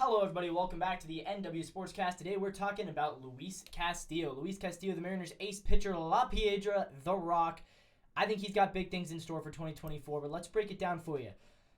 Hello, everybody. Welcome back to the NW Sportscast. Today, we're talking about Luis Castillo. Luis Castillo, the Mariners' ace pitcher, La Piedra, The Rock. I think he's got big things in store for 2024, but let's break it down for you.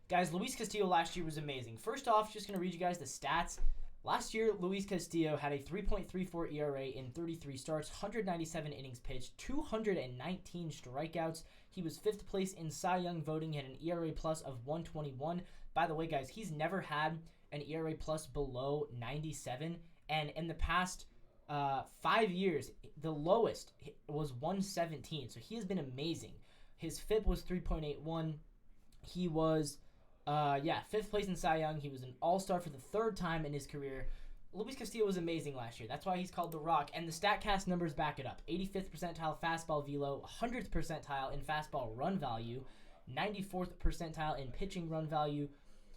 Guys, Luis Castillo last year was amazing. First off, just going to read you guys the stats. Last year, Luis Castillo had a 3.34 ERA in 33 starts, 197 innings pitched, 219 strikeouts. He was 5th place in Cy Young voting. He had an ERA plus of 121. By the way, guys, he's never had an ERA plus below 97, and in the past 5 years, the lowest was 117, so he has been amazing. His FIP was 3.81. He was 5th place in Cy Young. He was an all-star for the 3rd time in his career. Luis Castillo was amazing last year. That's why he's called The Rock, and the StatCast numbers back it up. 85th percentile fastball velo, 100th percentile in fastball run value, 94th percentile in pitching run value,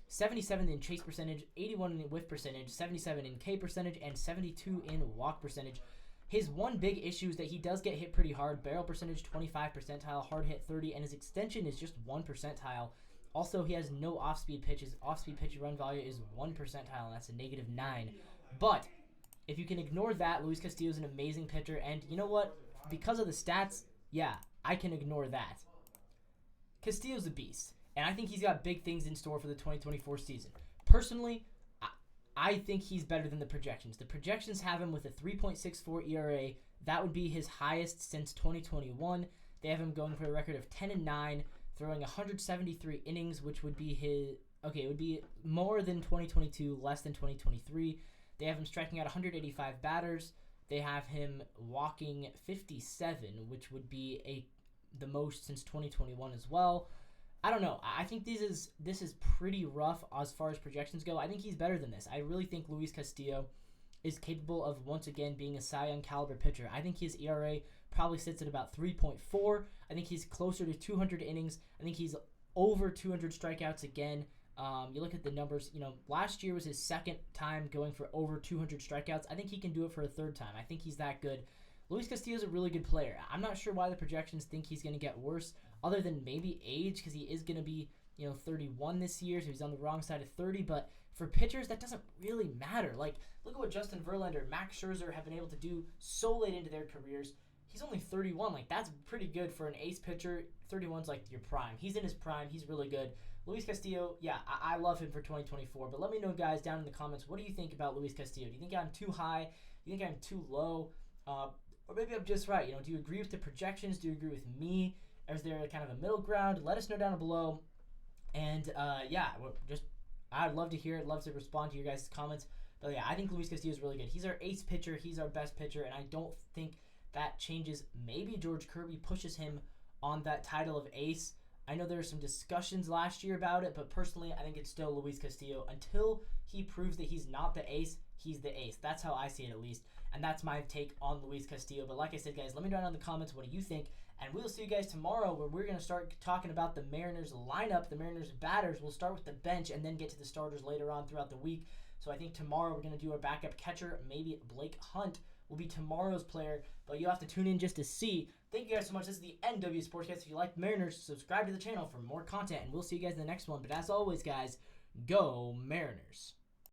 77 in chase percentage, 81 in whiff percentage, 77 in K percentage, and 72 in walk percentage. His one big issue is that he does get hit pretty hard. Barrel percentage, 25 percentile, hard hit 30, and his extension is just 1 percentile. Also, he has no off-speed pitches. Off-speed pitch run value is 1 percentile, and that's a -9. But if you can ignore that, Luis Castillo is an amazing pitcher, and you know what? Because of the stats, yeah, I can ignore that. Castillo's a beast. And I think he's got big things in store for the 2024 season. Personally, I think he's better than the projections. The projections have him with a 3.64 ERA. That would be his highest since 2021. They have him going for a record of 10-9, throwing 173 innings, which would be it would be more than 2022, less than 2023. They have him striking out 185 batters. They have him walking 57, which would be the most since 2021 as well. I don't know. I think this is pretty rough as far as projections go. I think he's better than this. I really think Luis Castillo is capable of once again being a Cy Young caliber pitcher. I think his ERA probably sits at about 3.4. I think he's closer to 200 innings. I think he's over 200 strikeouts again. You look at the numbers. Last year was his 2nd time going for over 200 strikeouts. I think he can do it for a 3rd time. I think he's that good. Luis Castillo is a really good player. I'm not sure why the projections think he's going to get worse, other than maybe age, because he is going to be 31 this year, so he's on the wrong side of 30. But for pitchers, that doesn't really matter. Like, look at what Justin Verlander, Max Scherzer have been able to do so late into their careers. He's only 31. Like, that's pretty good for an ace pitcher. 31's like your prime. He's in his prime. He's really good. Luis Castillo, yeah, I love him for 2024. But let me know, guys, down in the comments, what do you think about Luis Castillo? Do you think I'm too high? Do you think I'm too low? Or maybe I'm just right. Do you agree with the projections? Do you agree with me? Is there kind of a middle ground? Let us know down below. And I'd love to hear it. Love to respond to your guys' comments. But yeah, I think Luis Castillo is really good. He's our ace pitcher. He's our best pitcher. And I don't think that changes. Maybe George Kirby pushes him on that title of ace. I know there were some discussions last year about it, but personally, I think it's still Luis Castillo. Until he proves that he's not the ace, he's the ace. That's how I see it, at least. And that's my take on Luis Castillo. But like I said, guys, let me know down in the comments, what do you think? And we'll see you guys tomorrow, where we're going to start talking about the Mariners lineup, the Mariners batters. We'll start with the bench and then get to the starters later on throughout the week. So I think tomorrow we're going to do our backup catcher. Maybe Blake Hunt will be tomorrow's player, but you'll have to tune in just to see. Thank you guys so much. This is the NW Sportscast. If you like Mariners, subscribe to the channel for more content, and we'll see you guys in the next one. But as always, guys, go Mariners.